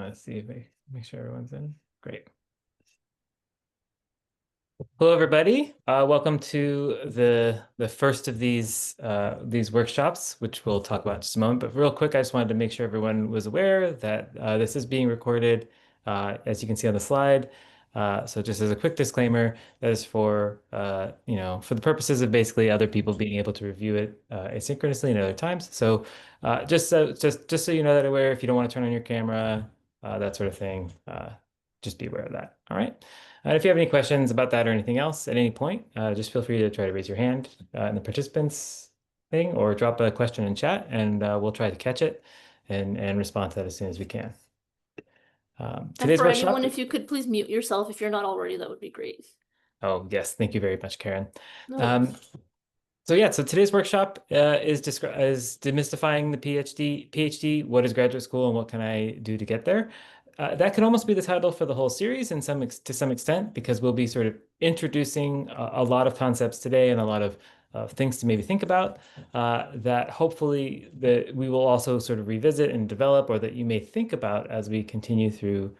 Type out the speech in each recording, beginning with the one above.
Let's see if I make sure everyone's in. Great. Hello, everybody. Welcome to the first of these workshops, which we'll talk about in just a moment. But real quick, I just wanted to make sure everyone was aware that this is being recorded, as you can see on the slide. So just as a quick disclaimer, that is for for the purposes of basically other people being able to review it asynchronously and other times. So just so you know that aware, if you don't want to turn on your camera, that sort of thing, just be aware of that. All right. If you have any questions about that or anything else at any point, just feel free to try to raise your hand in the participants thing or drop a question in chat and we'll try to catch it and respond to that as soon as we can. And Today's for workshop. anyone, if you could please mute yourself if you're not already, that would be great. Oh, yes. Thank you very much, Karen. No Um, worries. so today's workshop is demystifying the PhD. PhD, what is graduate school and what can I do to get there? That could almost be the title for the whole series in to some extent, because we'll be sort of introducing a lot of concepts today and a lot of things to maybe think about that hopefully that we will also sort of revisit and develop, or that you may think about as we continue through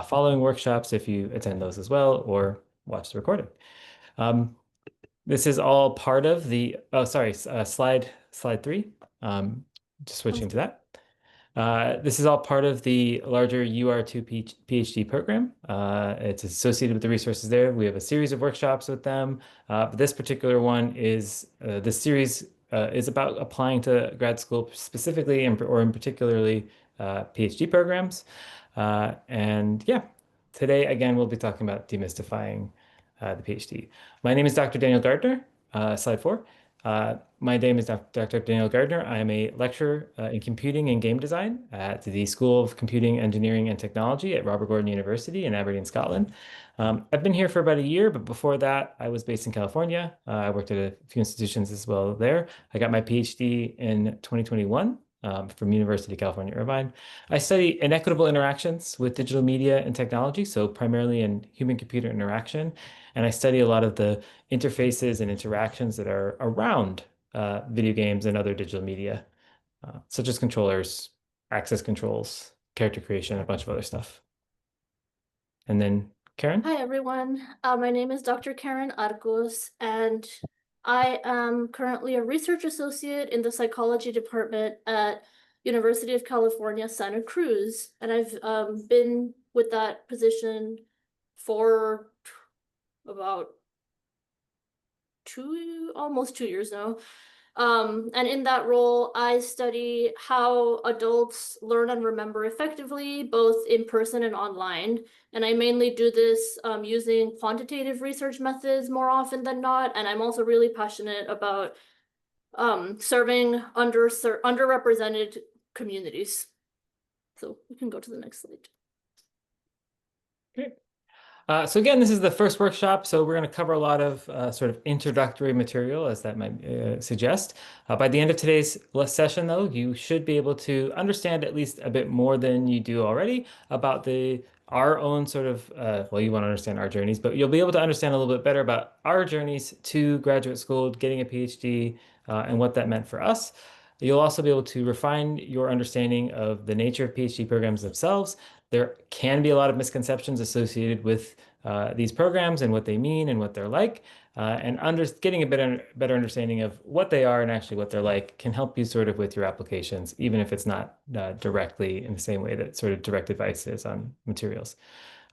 following workshops if you attend those as well or watch the recording. Um, this is all part of the, oh, sorry, slide 3. Um, just switching to that. This is all part of the larger UR2 PhD program. It's associated with the resources there. We have a series of workshops with them. But this particular one is, this series is about applying to grad school specifically or in particularly PhD programs. And yeah, today again, we'll be talking about demystifying the PhD. My name is Dr. Daniel Gardner, slide 4. My name is Dr. Daniel Gardner. I am a lecturer in computing and game design at the School of Computing, Engineering, and Technology at Robert Gordon University in Aberdeen, Scotland. I've been here for about a year, but before that, I was based in California. I worked at a few institutions as well there. I got my PhD in 2021 from University of California, Irvine. I study inequitable interactions with digital media and technology, so primarily in human-computer interaction. And I study a lot of the interfaces and interactions that are around video games and other digital media, such as controllers, access controls, character creation, a bunch of other stuff. And then Karen? Hi, everyone. My name is Dr. Karen Arcos, and I am currently a research associate in the psychology department at University of California, Santa Cruz. And I've been with that position for about almost 2 years now. And in that role, I study how adults learn and remember effectively, both in person and online. And I mainly do this using quantitative research methods more often than not. And I'm also really passionate about serving underrepresented communities. So we can go to the next slide. Great. So again, this is the first workshop, so we're going to cover a lot of sort of introductory material, as that might suggest. By the end of today's session, though, you should be able to understand at least a bit more than you do already about our own sort of, well, you want to understand our journeys, but you'll be able to understand a little bit better about our journeys to graduate school, getting a PhD, and what that meant for us. You'll also be able to refine your understanding of the nature of PhD programs themselves. There can be a lot of misconceptions associated with these programs and what they mean and what they're like. And getting a better understanding of what they are and actually what they're like can help you sort of with your applications, even if it's not directly in the same way that sort of direct advice is on materials.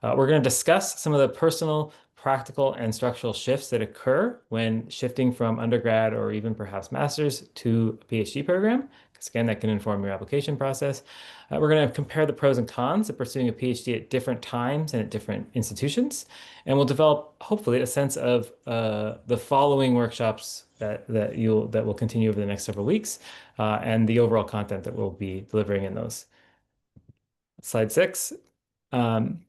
We're going to discuss some of the personal, practical, and structural shifts that occur when shifting from undergrad or even perhaps master's to a PhD program, because again, that can inform your application process. We're going to compare the pros and cons of pursuing a PhD at different times and at different institutions, and we'll develop hopefully a sense of the following workshops that will continue over the next several weeks, and the overall content that we'll be delivering in those. Slide 6. Um,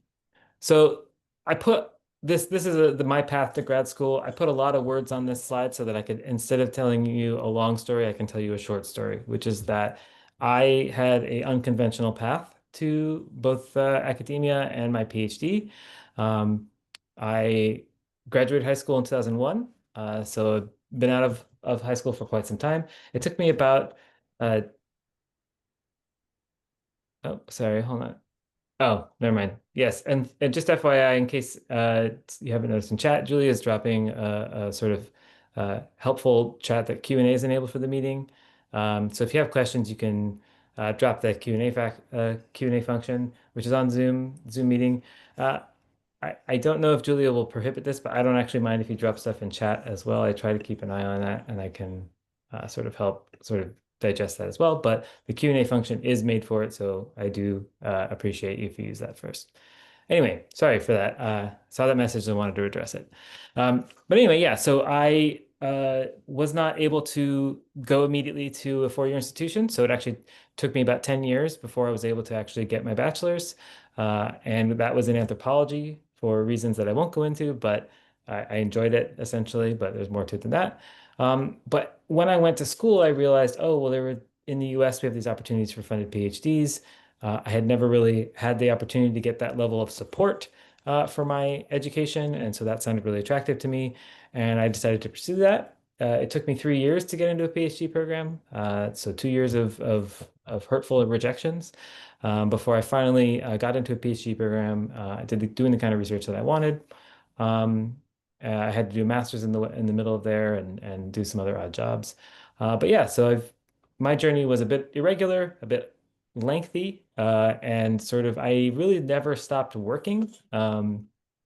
so I put this is my path to grad school. I put a lot of words on this slide so that I could, instead of telling you a long story, I can tell you a short story, which is that I had a unconventional path to both academia and my PhD. I graduated high school in 2001, so I've been out of high school for quite some time. It took me about oh, sorry, hold on. Oh, never mind. Yes, and just FYI, in case you haven't noticed in chat, Julia is dropping a sort of helpful chat that Q&A is enabled for the meeting. So if you have questions, you can drop that Q&A function, which is on Zoom meeting. Uh, I don't know if Julia will prohibit this, but I don't actually mind if you drop stuff in chat as well. I try to keep an eye on that, and I can sort of help sort of digest that as well. But the Q&A function is made for it, so I do appreciate you if you use that first. Anyway, sorry for that. Saw that message and wanted to address it. But anyway, yeah, so I was not able to go immediately to a four-year institution. So it actually took me about 10 years before I was able to actually get my bachelor's. And that was in anthropology for reasons that I won't go into, but I enjoyed it essentially, but there's more to it than that. But when I went to school, I realized, oh, well, there were in the US, we have these opportunities for funded PhDs. I had never really had the opportunity to get that level of support for my education, and so that sounded really attractive to me, and I decided to pursue that. It took me 3 years to get into a PhD program, so 2 years of hurtful rejections before I finally got into a PhD program. I did doing the kind of research that I wanted. Um, I had to do a master's in the middle of there and do some other odd jobs. But yeah, so my journey was a bit irregular, a bit lengthy, and sort of I really never stopped working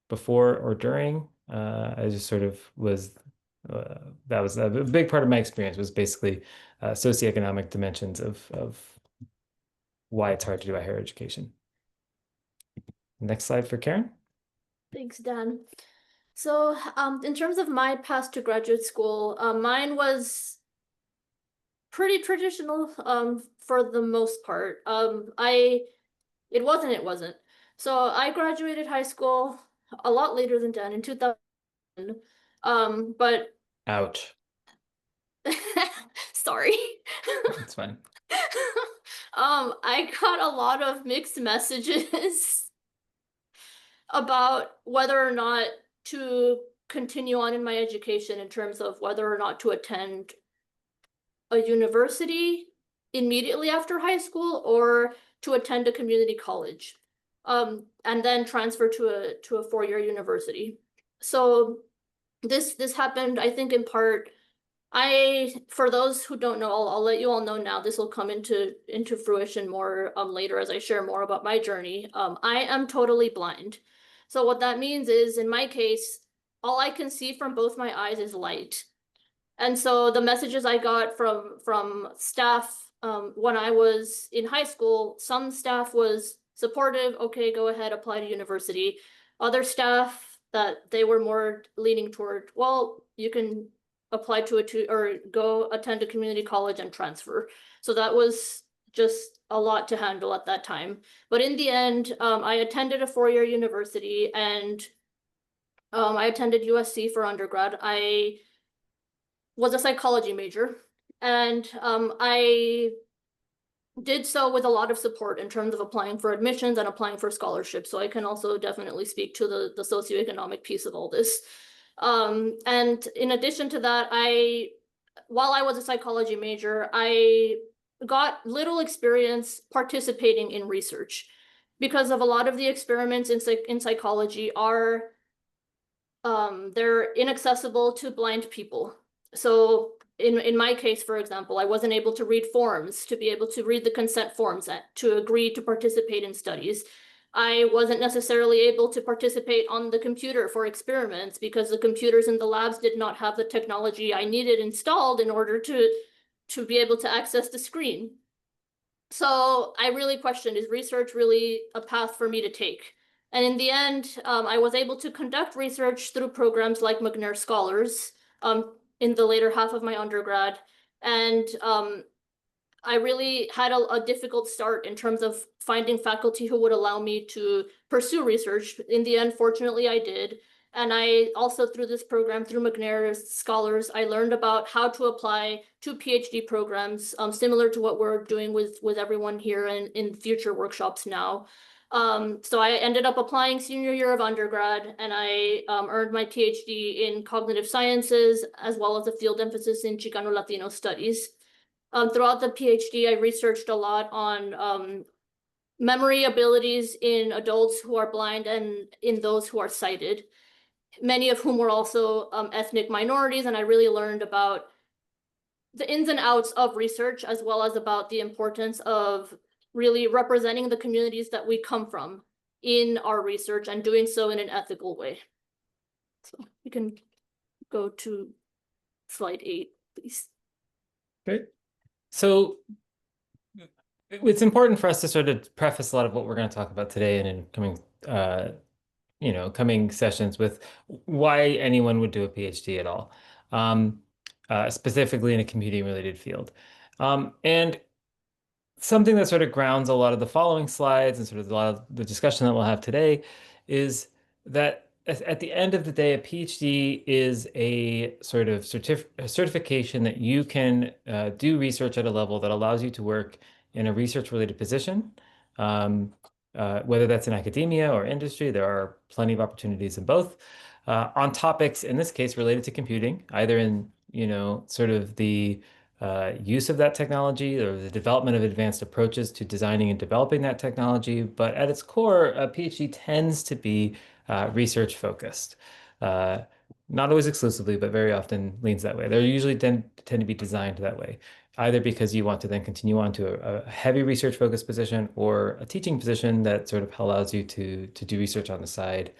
before or during. I just sort of was that was a big part of my experience was basically socioeconomic dimensions of why it's hard to do a higher education. Next slide for Karen. Thanks, Dan. So, in terms of my path to graduate school, mine was pretty traditional, for the most part. It wasn't. So I graduated high school a lot later than Dan in 2000. But Ouch. sorry. It's fine. I got a lot of mixed messages about whether or not to continue on in my education in terms of whether or not to attend a university immediately after high school or to attend a community college, and then transfer to a four-year university. So this happened, I think, in part. For those who don't know, I'll let you all know now. This will come into fruition more later as I share more about my journey. I am totally blind. So what that means is, in my case, all I can see from both my eyes is light. And so the messages I got from staff when I was in high school, some staff was supportive, okay, go ahead, apply to university. Other staff that they were more leaning toward, well, you can apply or go attend a community college and transfer. So that was just a lot to handle at that time. But in the end, I attended a four-year university, and I attended USC for undergrad. I was a psychology major, and I did so with a lot of support in terms of applying for admissions and applying for scholarships. So I can also definitely speak to the socioeconomic piece of all this. And in addition to that, while I was a psychology major, I got little experience participating in research because of a lot of the experiments in psychology are they're inaccessible to blind people. So in my case, for example, I wasn't able to read forms, to be able to read the consent forms to agree to participate in studies. I wasn't necessarily able to participate on the computer for experiments because the computers in the labs did not have the technology I needed installed in order to be able to access the screen. So I really questioned, is research really a path for me to take? And in the end, I was able to conduct research through programs like McNair Scholars in the later half of my undergrad. And I really had a difficult start in terms of finding faculty who would allow me to pursue research. In the end, fortunately, I did. And I also, through this program, through McNair Scholars, I learned about how to apply to PhD programs, similar to what we're doing with everyone here in future workshops now. So I ended up applying senior year of undergrad, and I earned my PhD in cognitive sciences, as well as a field emphasis in Chicano Latino studies. Throughout the PhD, I researched a lot on memory abilities in adults who are blind and in those who are sighted, many of whom were also ethnic minorities. And I really learned about the ins and outs of research, as well as about the importance of really representing the communities that we come from in our research and doing so in an ethical way. So you can go to slide 8, please. Great. So it's important for us to sort of preface a lot of what we're going to talk about today and in coming, coming sessions with why anyone would do a PhD at all, um, specifically in a computing-related field. And something that sort of grounds a lot of the following slides and sort of a lot of the discussion that we'll have today is that at the end of the day, a PhD is a sort of certification that you can do research at a level that allows you to work in a research-related position. Whether that's in academia or industry, there are plenty of opportunities in both. On topics, in this case, related to computing, either in, sort of the use of that technology or the development of advanced approaches to designing and developing that technology. But at its core, a PhD tends to be research focused. Uh, Not always exclusively, but very often leans that way. They usually tend to be designed that way, either because you want to then continue on to a heavy research focused position or a teaching position that sort of allows you to do research on the side,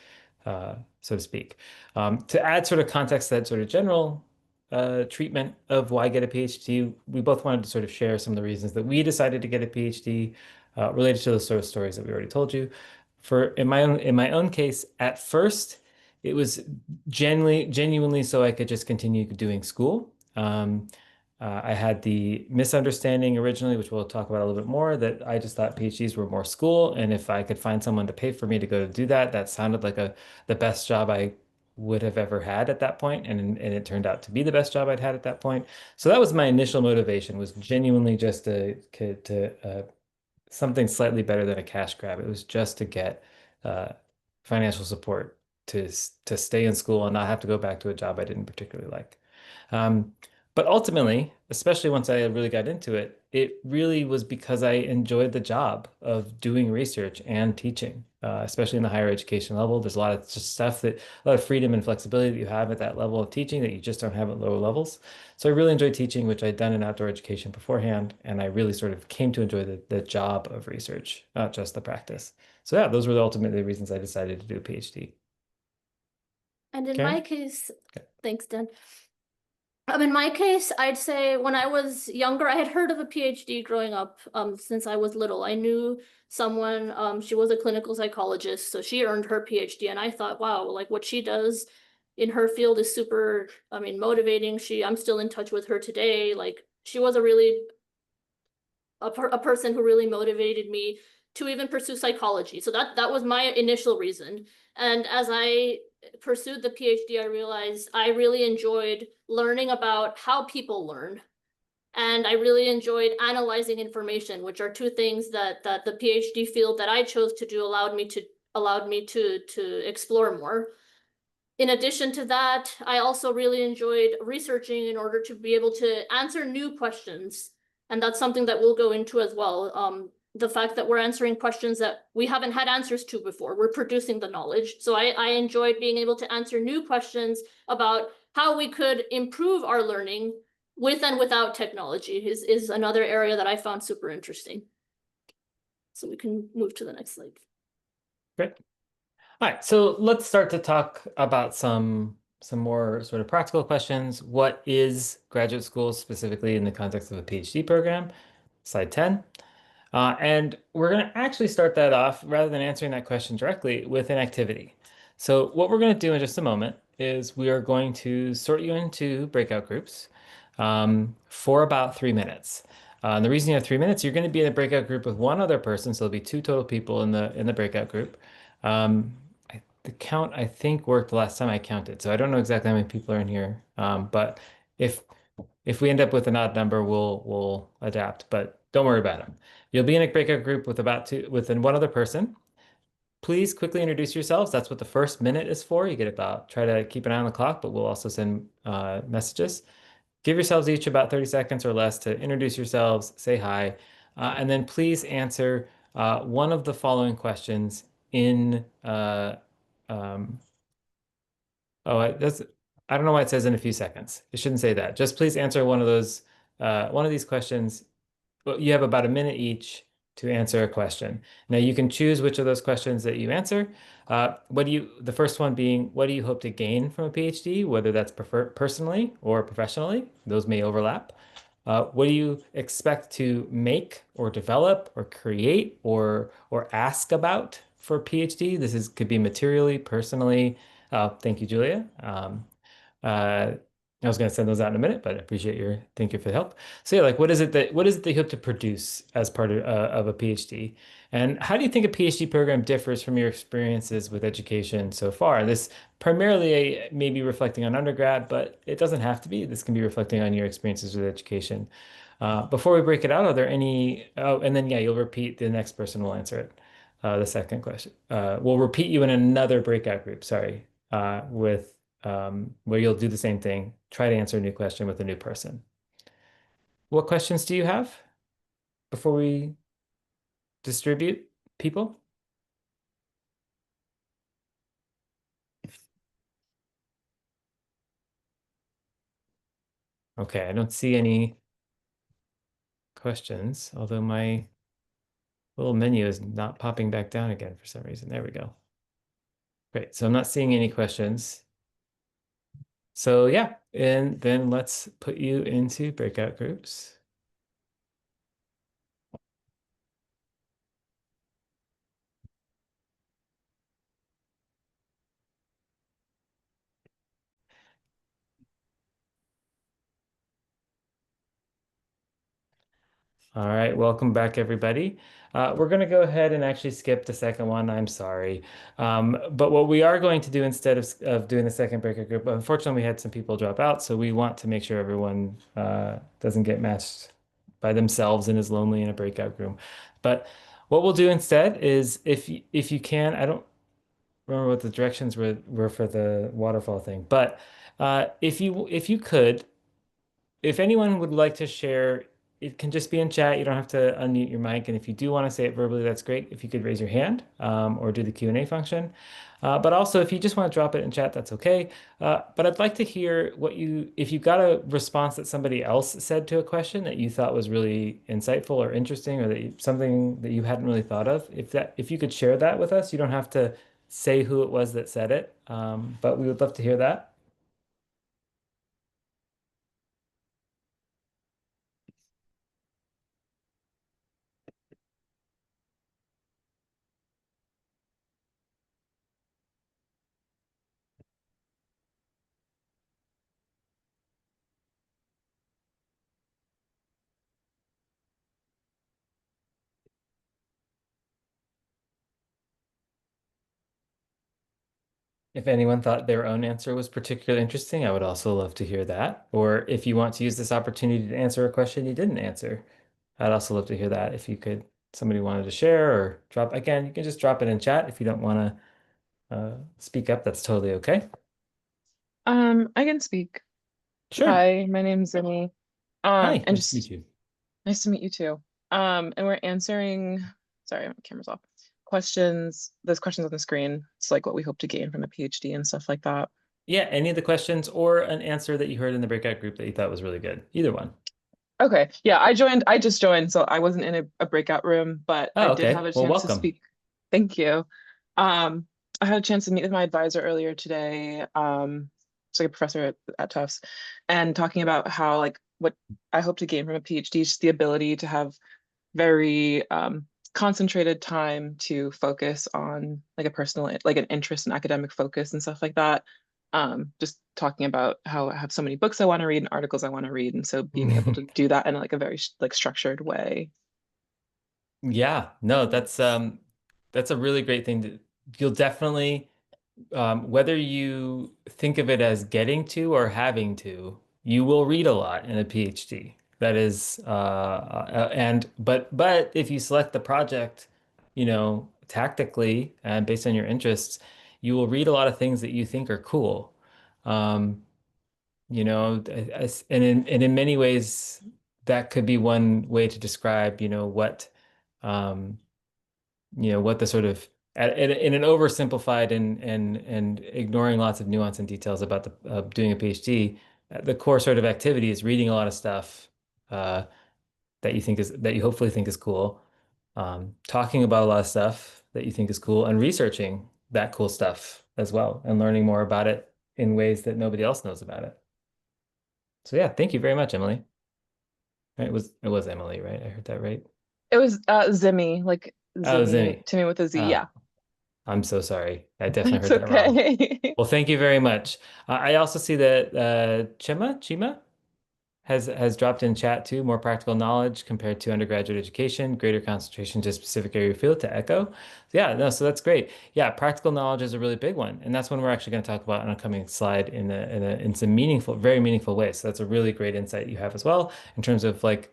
so to speak. To add sort of context to that sort of general treatment of why get a PhD, we both wanted to sort of share some of the reasons that we decided to get a PhD related to those sort of stories that we already told you. For in my own case, at first, it was genuinely so I could just continue doing school. I had the misunderstanding originally, which we'll talk about a little bit more, that I just thought PhDs were more school, and if I could find someone to pay for me to go do that, that sounded like the best job I would have ever had at that point, and it turned out to be the best job I'd had at that point. So that was my initial motivation, was genuinely just to something slightly better than a cash grab. It was just to get uh, financial support to stay in school and not have to go back to a job I didn't particularly like. Um, but ultimately, especially once I really got into it, it really was because I enjoyed the job of doing research and teaching, especially in the higher education level. There's a lot of just stuff a lot of freedom and flexibility that you have at that level of teaching that you just don't have at lower levels. So I really enjoyed teaching, which I'd done in outdoor education beforehand, and I really sort of came to enjoy the job of research, not just the practice. So yeah, those were ultimately the reasons I decided to do a PhD. And in my Karen? case, Okay. thanks, Dan. In my case, I'd say when I was younger, I had heard of a PhD growing up, since I was little. I knew someone, she was a clinical psychologist, so she earned her PhD, and I thought, wow, like what she does in her field is super, motivating. I'm still in touch with her today. Like she was a person who really motivated me to even pursue psychology. So that was my initial reason. And as I pursued the PhD, I realized I really enjoyed learning about how people learn. And I really enjoyed analyzing information, which are two things that the PhD field that I chose to do allowed me to explore more. In addition to that, I also really enjoyed researching in order to be able to answer new questions. And that's something that we'll go into as well. The fact that we're answering questions that we haven't had answers to before. We're producing the knowledge. So I enjoyed being able to answer new questions about how we could improve our learning with and without technology is another area that I found super interesting. So we can move to the next slide. Great. All right, so let's start to talk about some more sort of practical questions. What is graduate school specifically in the context of a PhD program? Slide 10. And we're going to actually start that off, rather than answering that question directly, with an activity. So what we're going to do in just a moment is we are going to sort you into breakout groups for about 3 minutes. And the reason you have 3 minutes, you're going to be in a breakout group with one other person, so there'll be two total people in the breakout group. The count, I think, worked the last time I counted, so I don't know exactly how many people are in here. But if if we end up with an odd number, we'll adapt, but don't worry about it. You'll be in a breakout group with within one other person. Please quickly introduce yourselves. That's what the first minute is for. You get about, try to keep an eye on the clock, but we'll also send messages. Give yourselves each about 30 seconds or less to introduce yourselves, say hi, and then please answer one of the following questions in um, oh, I don't know why it says in a few seconds. It shouldn't say that. Just please answer one of these questions. Well, you have about a minute each to answer a question. Now you can choose which of those questions that you answer. The first one being, what do you hope to gain from a PhD, whether that's personally or professionally? Those may overlap. What do you expect to make or develop or create or ask about for a PhD? Could be materially, personally. Thank you, Julia. Uh, I was going to send those out in a minute, but I appreciate thank you for the help. So yeah, like what is it that you hope to produce as part of a PhD? And how do you think a PhD program differs from your experiences with education so far? This primarily maybe reflecting on undergrad, but it doesn't have to be. This can be reflecting on your experiences with education. Before we break it out, are there any? Oh, and then yeah, you'll repeat. The next person will answer it. The second question. We'll repeat you in another breakout group. Sorry, with where you'll do the same thing. Try to answer a new question with a new person. What questions do you have before we distribute people? Okay, I don't see any questions, although my little menu is not popping back down again for some reason. There we go. Great. So I'm not seeing any questions. So yeah, and then let's put you into breakout groups. All right, welcome back, everybody. We're going to go ahead and actually skip the second one. I'm sorry. But what we are going to do instead of doing the second breakout group, unfortunately, we had some people drop out, so we want to make sure everyone doesn't get matched by themselves and is lonely in a breakout room. But what we'll do instead is if you can, I don't remember what the directions were for the waterfall thing, but if you could. If anyone would like to share, it can just be in chat. You don't have to unmute your mic. And if you do want to say it verbally, that's great. If you could raise your hand or do the Q&A function. But also, if you just want to drop it in chat, that's okay. But I'd like to hear if you got a response that somebody else said to a question that you thought was really insightful or interesting, or something that you hadn't really thought of. If you could share that with us, you don't have to say who it was that said it. But we would love to hear that. If anyone thought their own answer was particularly interesting, I would also love to hear that. Or if you want to use this opportunity to answer a question you didn't answer, I'd also love to hear that. If you could, somebody wanted to share or drop, again, you can just drop it in chat. If you don't want to speak up, that's totally okay. I can speak. Sure. Hi, my name's Zinni. Hi, And nice to meet just you. nice to meet you too. And we're answering, sorry, my camera's off. Questions, there's questions on the screen. It's like what we hope to gain from a PhD and stuff like that. Yeah, any of the questions or an answer that you heard in the breakout group that you thought was really good. Either one. Okay. Yeah, I just joined, so I wasn't in a breakout room, but I Oh, did have okay. a Well, chance to welcome. speak. Thank you. Um, I had a chance to meet with my advisor earlier today. It's like a professor at Tufts, and talking about how like what I hope to gain from a PhD is just the ability to have very concentrated time to focus on like a personal like an interest in academic focus and stuff like that. Just talking about how I have so many books I want to read and articles I want to read, and so being able to do that in like a very like structured way. Yeah, no, that's a really great thing you'll definitely whether you think of it as getting to or having to, you will read a lot in a PhD. That is, but if you select the project, tactically and based on your interests, you will read a lot of things that you think are cool. Um, and in many ways, that could be one way to describe, what. Um, what the sort of in an oversimplified and ignoring lots of nuance and details about doing a PhD, the core sort of activity is reading a lot of stuff uh, that you hopefully think is cool, talking about a lot of stuff that you think is cool, and researching that cool stuff as well, and learning more about it in ways that nobody else knows about it. So yeah, thank you very much, Emily. Right, it was Emily, right? I heard that right. It was Zimmy, like Oh, Zimmy, Zimmy. Timmy with a Z. Yeah, Ah, I'm so sorry. I definitely it's heard that wrong. okay. Well, thank you very much. I also see that Chima has dropped in chat too. More practical knowledge compared to undergraduate education, greater concentration to specific area of field to echo. So yeah, no, so that's great. Yeah, practical knowledge is a really big one, and that's one we're actually going to talk about on a coming slide in some meaningful, very meaningful ways. So that's a really great insight you have as well in terms of like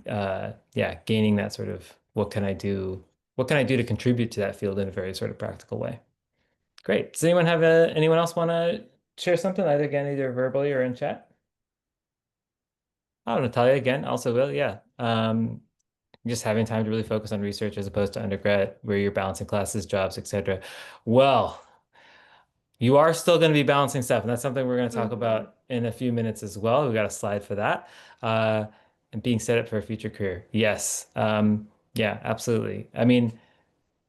yeah, gaining that sort of what can I do to contribute to that field in a very sort of practical way. Great. Does anyone else want to share something either verbally or in chat? Oh, Natalia again also will. Yeah. Just having time to really focus on research as opposed to undergrad where you're balancing classes, jobs, etc. Well, you are still going to be balancing stuff, and that's something we're going to talk Mhm. about in a few minutes as well. We got a slide for that. Uh, and being set up for a future career. Yes. Yeah, absolutely. I mean,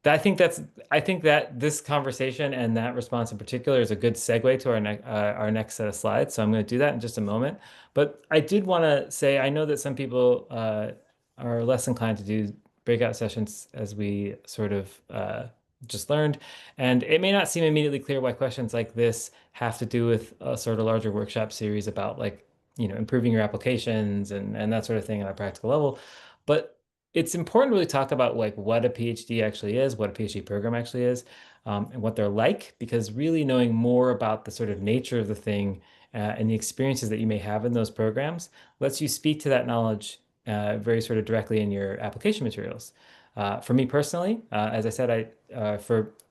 I think that this conversation and that response in particular is a good segue to our next set of slides. So I'm going to do that in just a moment. But I did want to say I know that some people are less inclined to do breakout sessions as we sort of just learned, and it may not seem immediately clear why questions like this have to do with a sort of larger workshop series about like improving your applications and that sort of thing on a practical level. But it's important to really talk about like what a PhD actually is, what a PhD program actually is, and what they're like, because really knowing more about the sort of nature of the thing and the experiences that you may have in those programs lets you speak to that knowledge very sort of directly in your application materials. For me personally, as I said,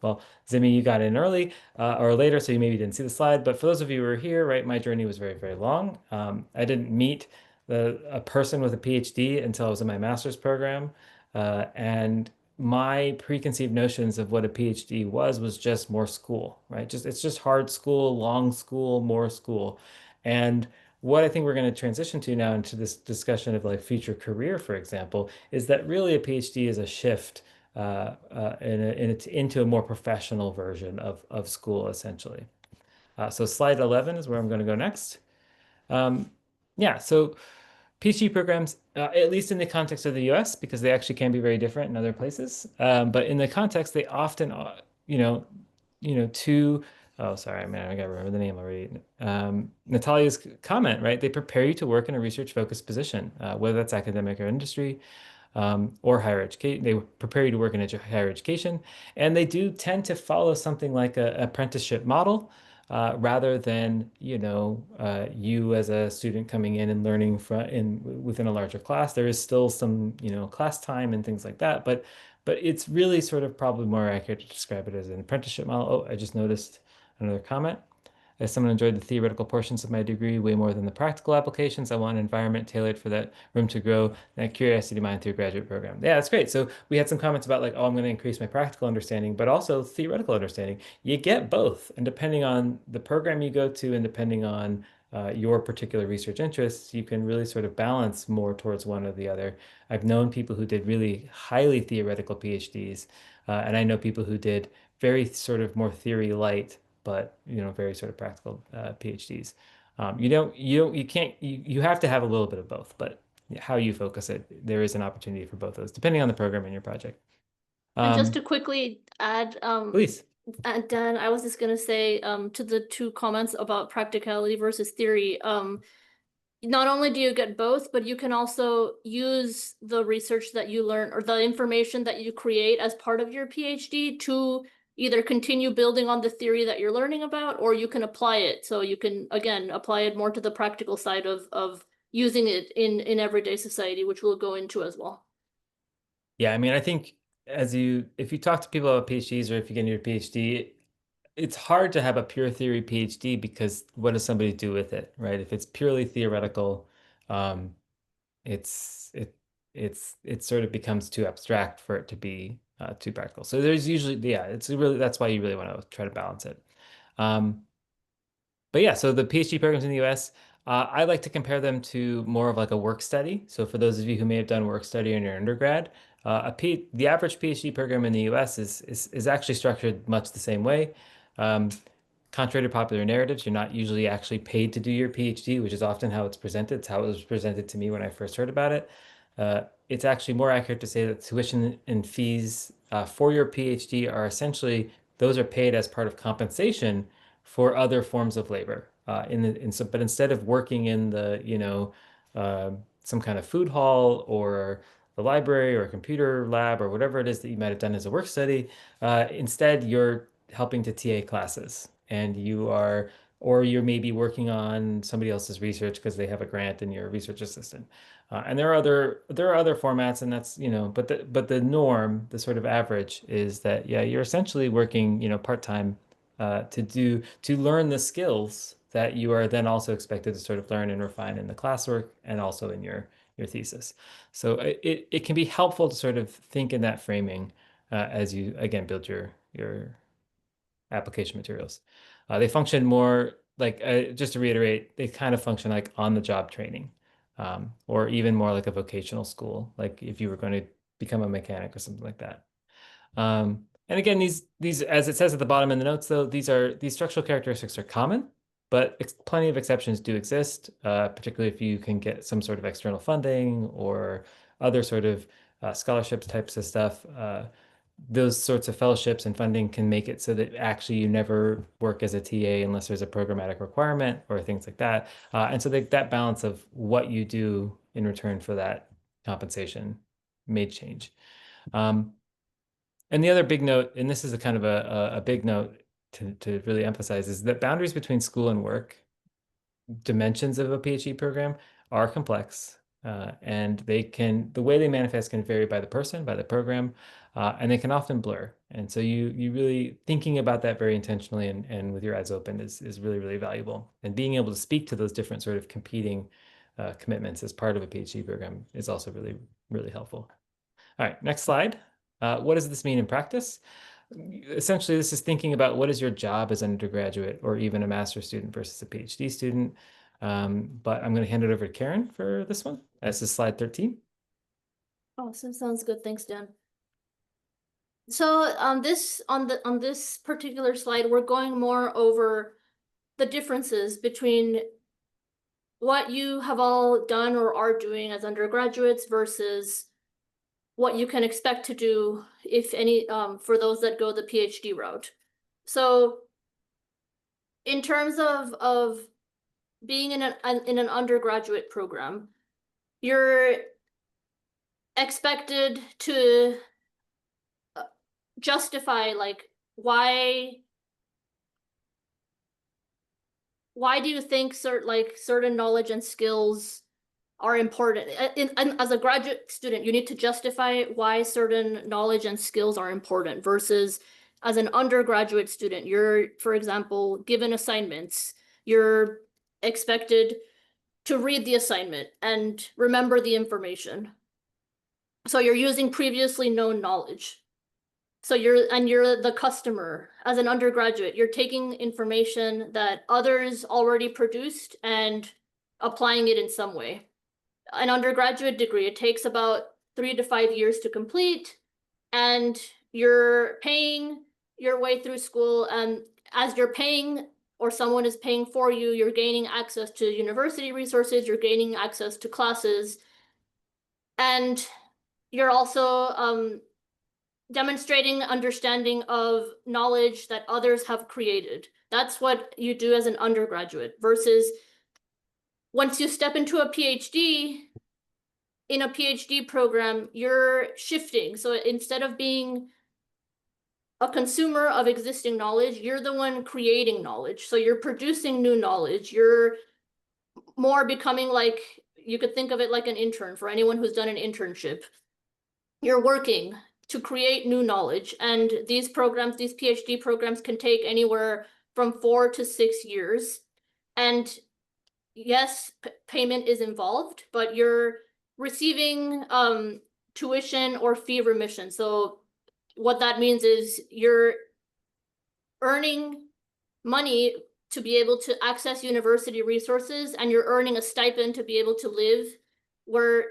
well, Zimmy, you got in early or later, so you maybe didn't see the slide. But for those of you who are here, right, my journey was very, very long. I didn't meet a person with a PhD until I was in my master's program. And my preconceived notions of what a PhD was just more school, right? It's just hard school, long school, more school. And what I think we're going to transition to now into this discussion of like future career, for example, is that really a PhD is a shift into a more professional version of school, essentially. So slide 11 is where I'm going to go next. Um, yeah, so PhD programs, at least in the context of the US, because they actually can be very different in other places. But in the context, they often, you know, to, oh, sorry, man, I gotta remember the name already. Natalia's comment, right? They prepare you to work in a research-focused position, whether that's academic or industry or higher education. They prepare you to work in higher education, and they do tend to follow something like an apprenticeship model. Rather than you as a student coming in and learning within a larger class, there is still some class time and things like that, but it's really sort of probably more accurate to describe it as an apprenticeship model. Oh, I just noticed another comment. As someone enjoyed the theoretical portions of my degree way more than the practical applications, I want an environment tailored for that room to grow and that curiosity mind through a graduate program. Yeah, that's great. So we had some comments about like, oh, I'm going to increase my practical understanding, but also theoretical understanding. You get both. And depending on the program you go to and depending on your particular research interests, you can really sort of balance more towards one or the other. I've known people who did really highly theoretical PhDs, and I know people who did very sort of more theory light but very sort of practical PhDs. You can't, you have to have a little bit of both, but how you focus it, there is an opportunity for both of those, depending on the program and your project. And just Um, to quickly add, Please. Dan, I was just gonna say, to the two comments about practicality versus theory, not only do you get both, but you can also use the research that you learn or the information that you create as part of your PhD to either continue building on the theory that you're learning about, or you can apply it. So you can, again, apply it more to the practical side of using it in everyday society, which we'll go into as well. Yeah, I mean, I think if you talk to people about PhDs or if you get your PhD, it's hard to have a pure theory PhD because what does somebody do with it, right? If it's purely theoretical, um, it's it it sort of becomes too abstract for it to be too practical. So there's usually, yeah, that's why you really want to try to balance it. Um, but yeah, so the PhD programs in the US, I like to compare them to more of like a work study. So for those of you who may have done work study in your undergrad, the average PhD program in the US is actually structured much the same way. Um, Contrary to popular narratives, you're not usually actually paid to do your PhD, which is often how it's presented. It's how it was presented to me when I first heard about it. It's actually more accurate to say that tuition and fees for your PhD are essentially those are paid as part of compensation for other forms of labor. But instead of working in the, uh, some kind of food hall or the library or a computer lab or whatever it is that you might have done as a work study, instead you're helping to TA classes and or you're maybe working on somebody else's research because they have a grant and you're a research assistant. And there are other formats, and that's, but the norm, the sort of average is that, yeah, you're essentially working, part-time to learn the skills that you are then also expected to sort of learn and refine in the classwork and also in your thesis. So it can be helpful to sort of think in that framing as you again build your application materials. They function more like, just to reiterate, they kind of function like on-the-job training, or even more like a vocational school, like if you were going to become a mechanic or something like that. And again, these as it says at the bottom in the notes, though, these structural characteristics are common, but plenty of exceptions do exist, particularly if you can get some sort of external funding or other sort of scholarships types of stuff. Those sorts of fellowships and funding can make it so that actually you never work as a TA unless there's a programmatic requirement or things like that. And so that balance of what you do in return for that compensation may change. Um, and the other big note, and this is a kind of a big note to really emphasize, is that boundaries between school and work, dimensions of a PhD program, are complex. And the way they manifest can vary by the person, by the program, and they can often blur. And so you really thinking about that very intentionally and with your eyes open is really, really valuable. And being able to speak to those different sort of competing commitments as part of a PhD program is also really, really helpful. All right, next slide. What does this mean in practice? Essentially, this is thinking about what is your job as an undergraduate or even a master's student versus a PhD student. But I'm going to hand it over to Karen for this one. This is slide 13. Awesome, sounds good. Thanks, Dan. So on this particular slide, we're going more over the differences between what you have all done or are doing as undergraduates versus what you can expect to do, if any, for those that go the PhD route. So in terms of being in an undergraduate program, you're expected to justify, like, why do you think certain knowledge and skills are important? As a graduate student, you need to justify why certain knowledge and skills are important versus as an undergraduate student, you're, for example, given assignments, you're expected to read the assignment and remember the information. So you're using previously known knowledge. So you're the customer. As an undergraduate, you're taking information that others already produced and applying it in some way. An undergraduate degree, it takes about 3 to 5 years to complete, and you're paying your way through school, and as you're paying or someone is paying for you, you're gaining access to university resources, you're gaining access to classes, and you're also demonstrating understanding of knowledge that others have created. That's what you do as an undergraduate versus once you step into a PhD, in a PhD program, you're shifting. So instead of being a consumer of existing knowledge, you're the one creating knowledge. So you're producing new knowledge. You're more becoming like, you could think of it like an intern for anyone who's done an internship. You're working to create new knowledge. And these PhD programs can take anywhere from 4 to 6 years. And yes, payment is involved, but you're receiving tuition or fee remission. So what that means is you're earning money to be able to access university resources, and you're earning a stipend to be able to live where,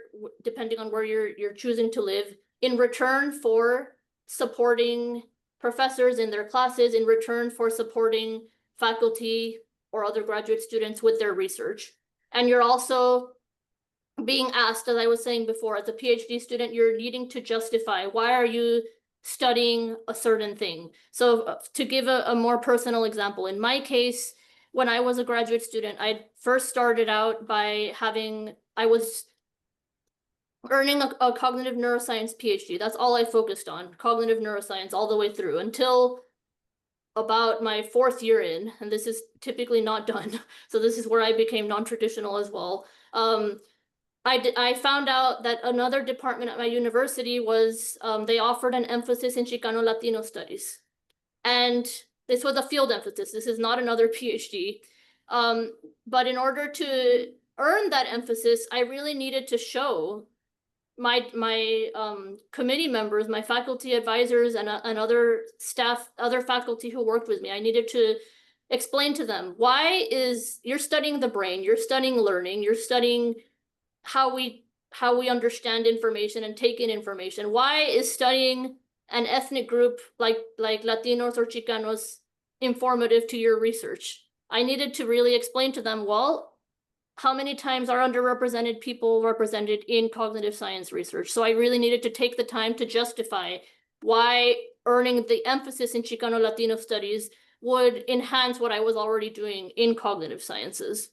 depending on where you're choosing to live, in return for supporting professors in their classes, in return for supporting faculty or other graduate students with their research. And you're also being asked, as I was saying before, as a PhD student, you're needing to justify, why are you studying a certain thing? So to give a more personal example, in my case, when I was a graduate student, I first started out by I was earning a cognitive neuroscience PhD. That's all I focused on, cognitive neuroscience all the way through until about my 4th year in, and this is typically not done. So this is where I became non-traditional as well. I found out that another department at my university was, they offered an emphasis in Chicano Latino studies. And this was a field emphasis. This is not another PhD. But in order to earn that emphasis, I really needed to show my committee members, my faculty advisors, and other staff, other faculty who worked with me, I needed to explain to them, you're studying the brain, you're studying learning, you're studying how we understand information and take in information. Why is studying an ethnic group like Latinos or Chicanos informative to your research? I needed to really explain to them, well, how many times are underrepresented people represented in cognitive science research? So I really needed to take the time to justify why earning the emphasis in Chicano Latino studies would enhance what I was already doing in cognitive sciences.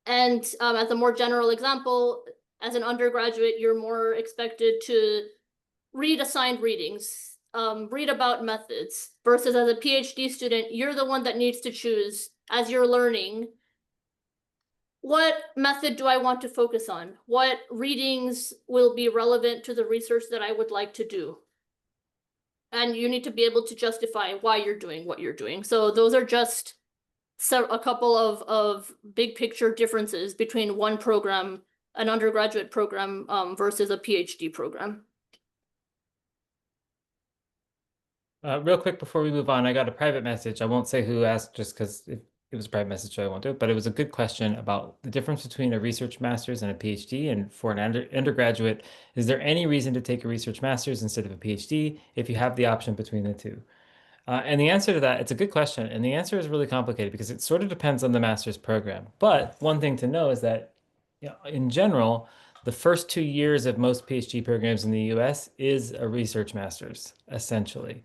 And as a more general example, as an undergraduate, you're more expected to read assigned readings, read about methods, versus as a PhD student, you're the one that needs to choose, as you're learning, what method do I want to focus on? What readings will be relevant to the research that I would like to do? And you need to be able to justify why you're doing what you're doing. So those are just a couple of big picture differences between one program, an undergraduate program, versus a PhD program. Real quick before we move on, I got a private message. I won't say who asked just because it was a private message, so I won't do it. But it was a good question about the difference between a research master's and a PhD. And for an undergraduate, is there any reason to take a research master's instead of a PhD if you have the option between the two? And the answer to that, it's a good question. And the answer is really complicated because it sort of depends on the master's program. But one thing to know is that, you know, in general, the first 2 years of most PhD programs in the US is a research master's, essentially.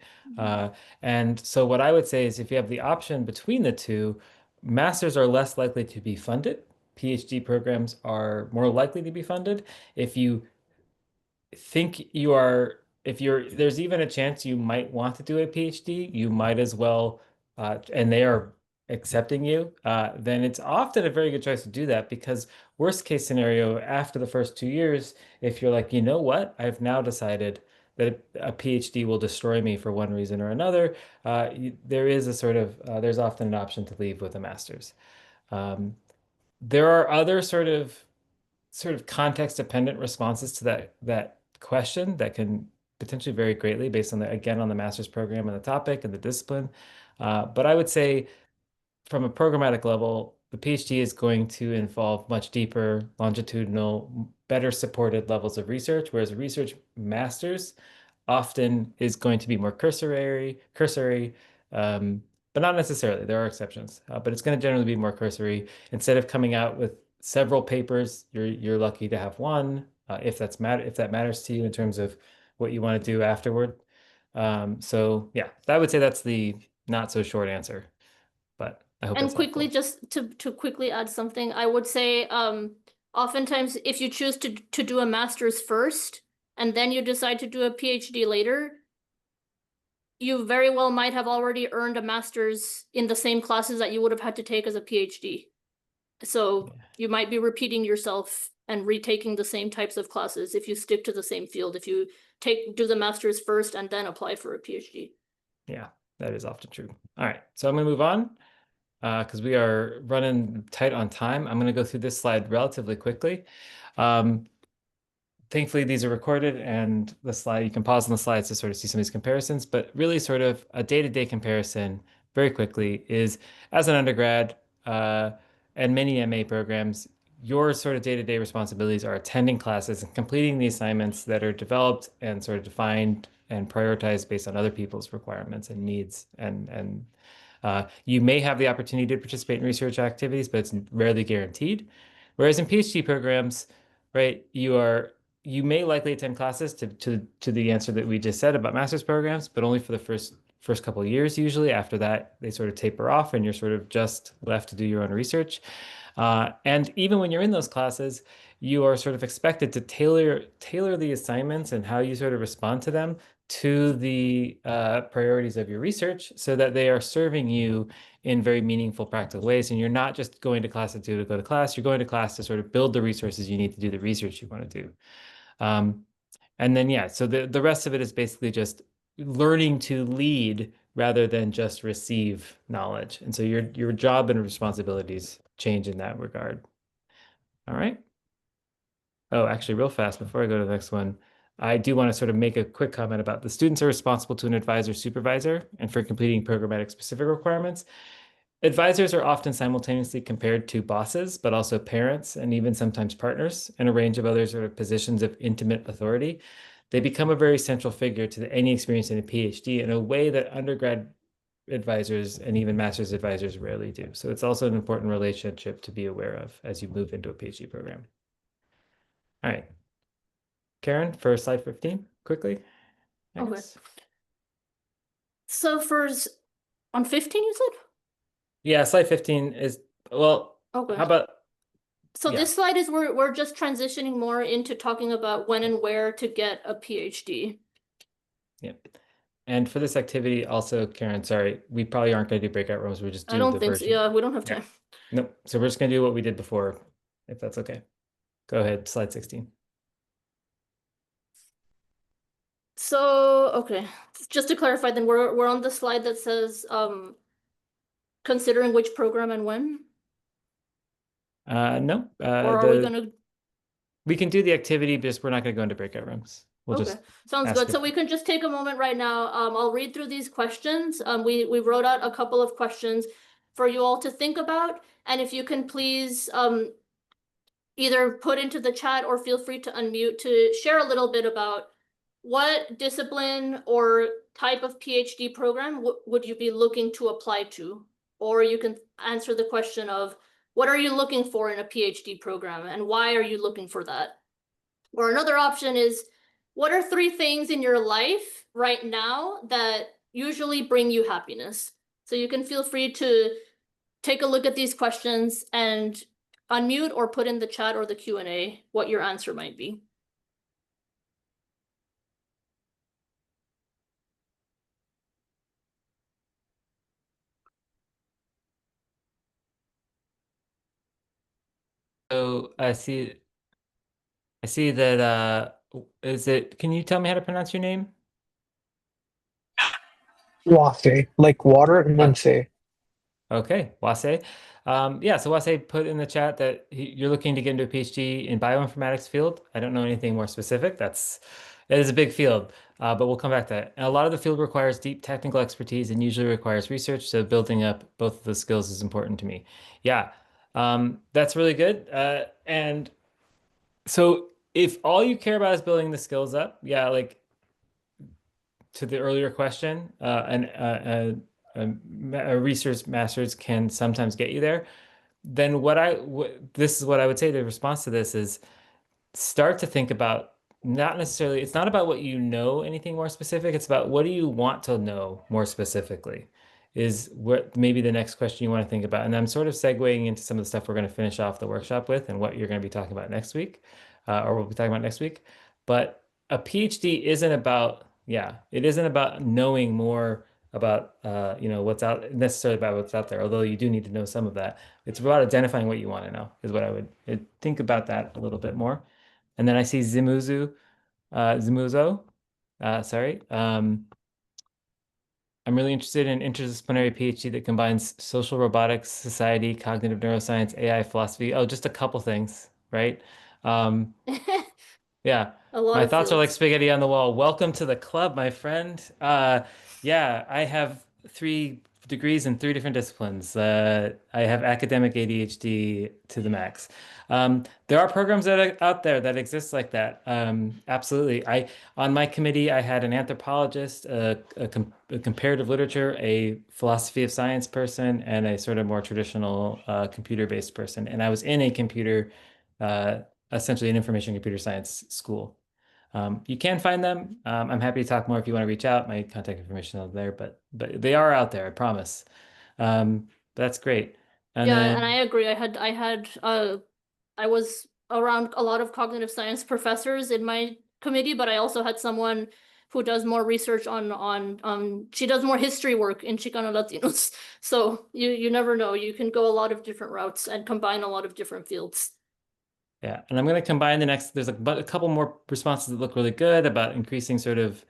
And so what I would say is if you have the option between the two, masters are less likely to be funded. PhD programs are more likely to be funded. If you think you are, if you're, there's even a chance you might want to do a PhD, you might as well, and they are accepting you, then it's often a very good choice to do that because worst case scenario, after the first 2 years, if you're like, you know what, I've now decided that a PhD will destroy me for one reason or another, there is a sort of, there's often an option to leave with a master's. There are other sort of context dependent responses to that question that can potentially vary greatly based on the, again, on the master's program and the topic and the discipline. But I would say from a programmatic level, the PhD is going to involve much deeper, longitudinal, better supported levels of research, whereas a research master's often is going to be more cursory, but not necessarily. There are exceptions, but it's going to generally be more cursory. Instead of coming out with several papers, you're lucky to have one, if that matters to you in terms of what you want to do afterward. So yeah, I would say that's the not so short answer, but I hope And that's quickly, helpful. just to quickly add something, I would say, oftentimes if you choose to do a master's first and then you decide to do a PhD later, you very well might have already earned a master's in the same classes that you would have had to take as a PhD. So Yeah. you might be repeating yourself and retaking the same types of classes if you stick to the same field, if you do the master's first and then apply for a PhD. Yeah, that is often true. All right, so I'm gonna move on because we are running tight on time. I'm gonna go through this slide relatively quickly. Um, thankfully these are recorded and the slide, you can pause on the slides to sort of see some of these comparisons, but really sort of a day-to-day comparison very quickly is as an undergrad and many MA programs, your sort of day-to-day responsibilities are attending classes and completing the assignments that are developed and sort of defined and prioritized based on other people's requirements and needs. And you may have the opportunity to participate in research activities, but it's rarely guaranteed. Whereas in PhD programs, right, you may likely attend classes to the answer that we just said about master's programs, but only for the first couple of years usually. After that, they sort of taper off and you're sort of just left to do your own research. And even when you're in those classes, you are sort of expected to tailor the assignments and how you sort of respond to them to the priorities of your research so that they are serving you in very meaningful, practical ways. And you're not just going to class to go to class, you're going to class to sort of build the resources you need to do the research you want to do. Um, and then, yeah, so the rest of it is basically just learning to lead rather than just receive knowledge. And so your job and responsibilities change in that regard. All right. Oh, actually, real fast before I go to the next one, I do want to sort of make a quick comment about the students are responsible to an advisor supervisor and for completing programmatic specific requirements. Advisors are often simultaneously compared to bosses, but also parents and even sometimes partners and a range of other sort of positions of intimate authority. They become a very central figure to any experience in a PhD in a way that undergrad advisors and even master's advisors rarely do. So it's also an important relationship to be aware of as you move into a PhD program. All right. Karen, for slide 15, quickly, I Okay. guess. So on 15, you said? Yeah, slide 15 is, well, Okay. how about, So yeah. this slide is we're just transitioning more into talking about when and where to get a PhD. Yeah. And for this activity also, Karen, sorry, we probably aren't going to do breakout rooms. We'll just I do don't the think so. version. Yeah, we don't have Yeah. time. Nope. So we're just going to do what we did before, if that's okay. Go ahead, slide 16. So, okay. Just to clarify, then we're on the slide that says considering which program and when? No, Or are we gonna we can do the activity, just we're not going to go into breakout rooms. We'll Okay, just sounds ask good. it. So we can just take a moment right now. I'll read through these questions. We wrote out a couple of questions for you all to think about. And if you can please either put into the chat or feel free to unmute to share a little bit about what discipline or type of PhD program would you be looking to apply to? Or you can answer the question of what are you looking for in a PhD program and why are you looking for that? Or another option is, what are 3 things in your life right now that usually bring you happiness? So you can feel free to take a look at these questions and unmute or put in the chat or the Q&A what your answer might be. So I see that, can you tell me how to pronounce your name? Wafe, like water, and then Uh, say. Okay, Wase. Yeah, so Wase put in the chat that you're looking to get into a PhD in bioinformatics field. I don't know anything more specific. It is a big field, but we'll come back to that. And a lot of the field requires deep technical expertise and usually requires research. So building up both of those skills is important to me. Yeah, that's really good. And so if all you care about is building the skills up, yeah, like to the earlier question, a research master's can sometimes get you there. Then this is what I would say. The response to this is start to think about not necessarily, it's not about what you know anything more specific. It's about what do you want to know more specifically is what maybe the next question you want to think about. And I'm sort of segueing into some of the stuff we're going to finish off the workshop with and what you're going to be talking about next week, or we'll be talking about next week. But a PhD isn't about, yeah, it isn't about knowing more about, what's out necessarily about what's out there, although you do need to know some of that. It's about identifying what you want to know is what I'd think about that a little bit more. And then I see Zimuzo, sorry. I'm really interested in interdisciplinary PhD that combines social robotics, society, cognitive neuroscience, AI, philosophy. Oh, just a couple things, right? Um, Yeah. A lot My of thoughts are like fields. spaghetti on the wall. Welcome to the club, my friend. Yeah, I have 3 degrees in 3 different disciplines. I have academic ADHD to the max. There are programs that are out there that exist like that. Absolutely. On my committee, I had an anthropologist, a comparative literature, a philosophy of science person, and a sort of more traditional computer-based person. And I was in a uh, essentially an information computer science school. You can find them. I'm happy to talk more if you want to reach out. My contact information is there, but they are out there, I promise. That's great. And Yeah, and I then agree. I was around a lot of cognitive science professors in my committee, but I also had someone who does more research on she does more history work in Chicano Latinos. So you never know. You can go a lot of different routes and combine a lot of different fields. yeah, and I'm going to combine there's a couple more responses that look really good about increasing sort of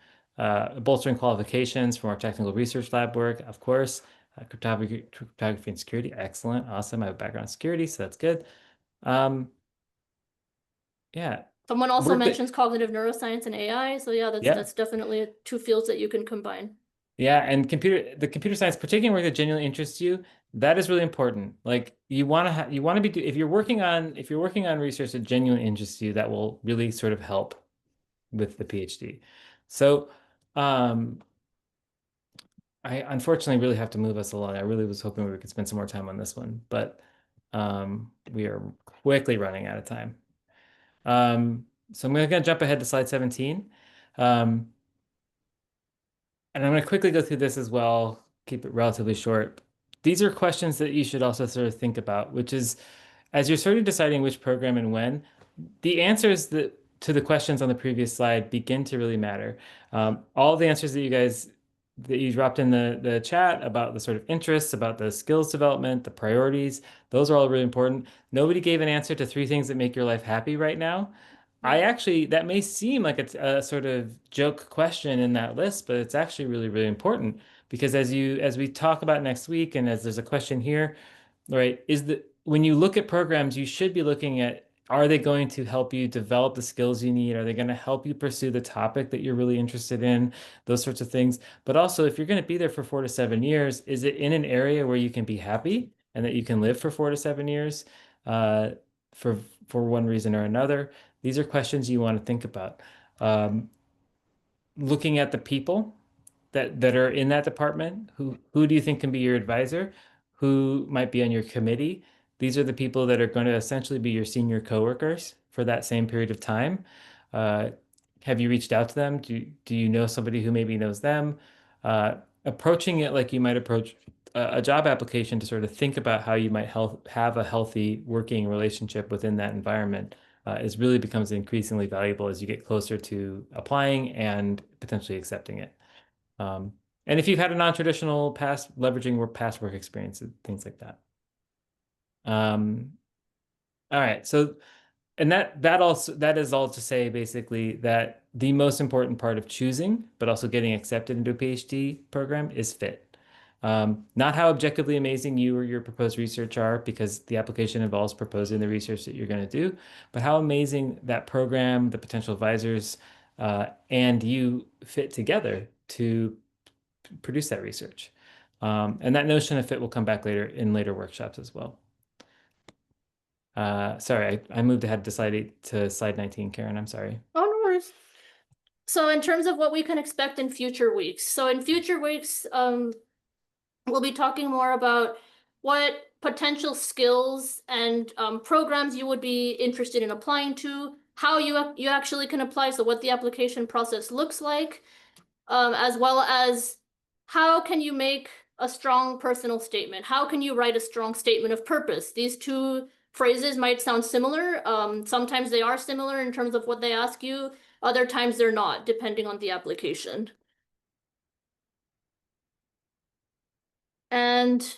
bolstering qualifications for more technical research lab work, of course. Cryptography and security, excellent, awesome. I have a background in security, so that's good. Um, yeah, Someone also work that mentions cognitive neuroscience and AI. So yeah, yeah. that's definitely two fields that you can combine. Yeah, and the computer science, particularly work that genuinely interests you, that is really important. Like you want to be if you're working on research that genuinely interests you, that will really sort of help with the PhD. So, um, I unfortunately really have to move us along. I really was hoping we could spend some more time on this one, but we are quickly running out of time. So I'm going to jump ahead to slide 17. Um, And I'm going to quickly go through this as well, keep it relatively short. These are questions that you should also sort of think about, which is as you're sort of deciding which program and when, the answers to the questions on the previous slide begin to really matter. All the answers that you dropped in the chat about the sort of interests, about the skills development, the priorities, those are all really important. Nobody gave an answer to 3 things that make your life happy right now. That may seem like it's a sort of joke question in that list, but it's actually really, really important because as we talk about next week, and as there's a question here, right, when you look at programs, you should be looking at, are they going to help you develop the skills you need? Are they going to help you pursue the topic that you're really interested in? Those sorts of things. But also, if you're going to be there for 4 to 7 years, is it in an area where you can be happy and that you can live for 4 to 7 years, uh, for one reason or another? These are questions you want to think about. Um, Looking at the people that are in that department, who do you think can be your advisor? Who might be on your committee? These are the people that are going to essentially be your senior coworkers for that same period of time. Uh, have you reached out to them? Do you know somebody who maybe knows them? Approaching it like you might approach a job application to sort of think about how you might have a healthy working relationship within that environment is really becomes increasingly valuable as you get closer to applying and potentially accepting it. Um, and if you've had a non-traditional past leveraging work past work experience, things like that. Um, all right. So, and that is all to say basically that the most important part of choosing, but also getting accepted into a PhD program is fit. Not how objectively amazing you or your proposed research are, because the application involves proposing the research that you're going to do, but how amazing that program, the potential advisors, and you fit together to produce that research. And that notion of fit will come back later in later workshops as well. Sorry, I moved ahead to slide 19, Karen. I'm sorry. Oh, no worries. So in terms of what we can expect in future weeks. So in future weeks, we'll be talking more about what potential skills and programs you would be interested in applying to, how you actually can apply, so what the application process looks like, as well as how can you make a strong personal statement? How can you write a strong statement of purpose? These two phrases might sound similar. Sometimes they are similar in terms of what they ask you. Other times they're not, depending on the application. And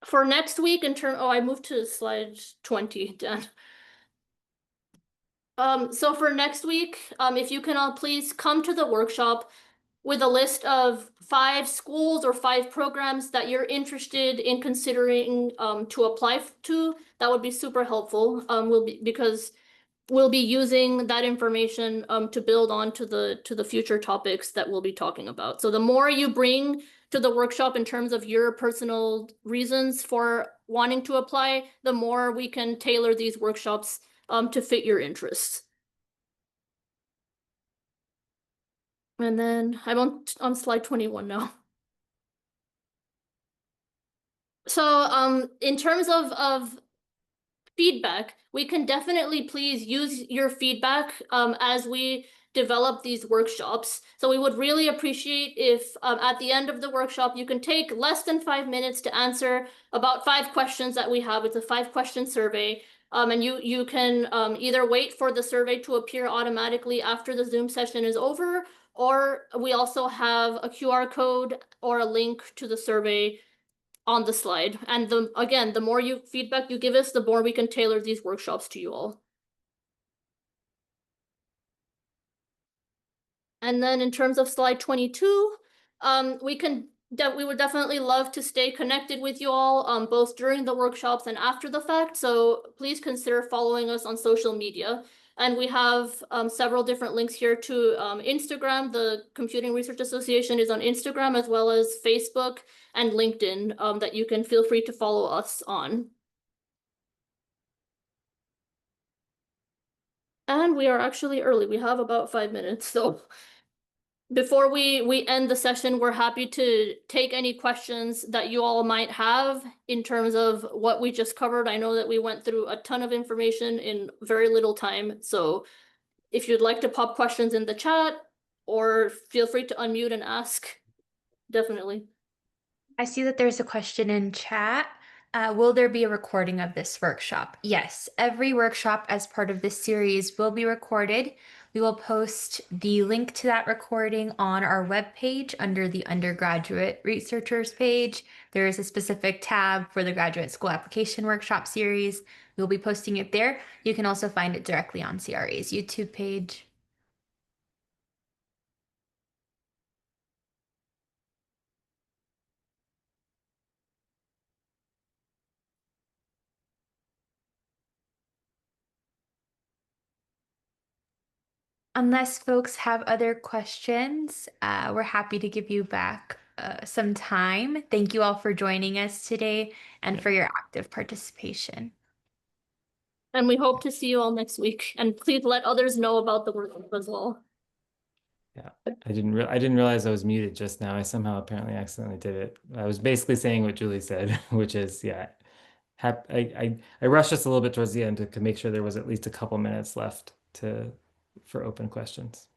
for next week, I moved to slide 20, Dan. So for next week, if you can all please come to the workshop with a list of 5 schools or 5 programs that you're interested in considering to apply to, that would be super helpful. Because we'll be using that information to build on to the future topics that we'll be talking about. So the more you bring to the workshop in terms of your personal reasons for wanting to apply, the more we can tailor these workshops to fit your interests. And then I'm on slide 21 now. So in terms of feedback, we can definitely please use your feedback as we develop these workshops. So we would really appreciate if at the end of the workshop, you can take less than 5 minutes to answer about 5 questions that we have. It's a 5-question survey. And you can either wait for the survey to appear automatically after the Zoom session is over, or we also have a QR code or a link to the survey on the slide. And again, the more feedback you give us, the more we can tailor these workshops to you all. And then in terms of slide 22, we would definitely love to stay connected with you all, both during the workshops and after the fact. So please consider following us on social media. And we have several different links here to Instagram. The Computing Research Association is on Instagram, as well as Facebook and LinkedIn, that you can feel free to follow us on. And we are actually early. We have about 5 minutes. So before we end the session, we're happy to take any questions that you all might have in terms of what we just covered. I know that we went through a ton of information in very little time. So if you'd like to pop questions in the chat, or feel free to unmute and ask, definitely. I see that there's a question in chat. Will there be a recording of this workshop? Yes, every workshop as part of this series will be recorded. We will post the link to that recording on our webpage under the undergraduate researchers page. There is a specific tab for the graduate school application workshop series. We'll be posting it there. You can also find it directly on CRA's YouTube page. Unless folks have other questions, we're happy to give you back some time. Thank you all for joining us today and for your active participation. And we hope to see you all next week. And please let others know about the workshop as well. Yeah, I didn't realize I was muted just now. I somehow apparently accidentally did it. I was basically saying what Julie said, which is, yeah, I rushed us a little bit towards the end to make sure there was at least a couple minutes left for open questions.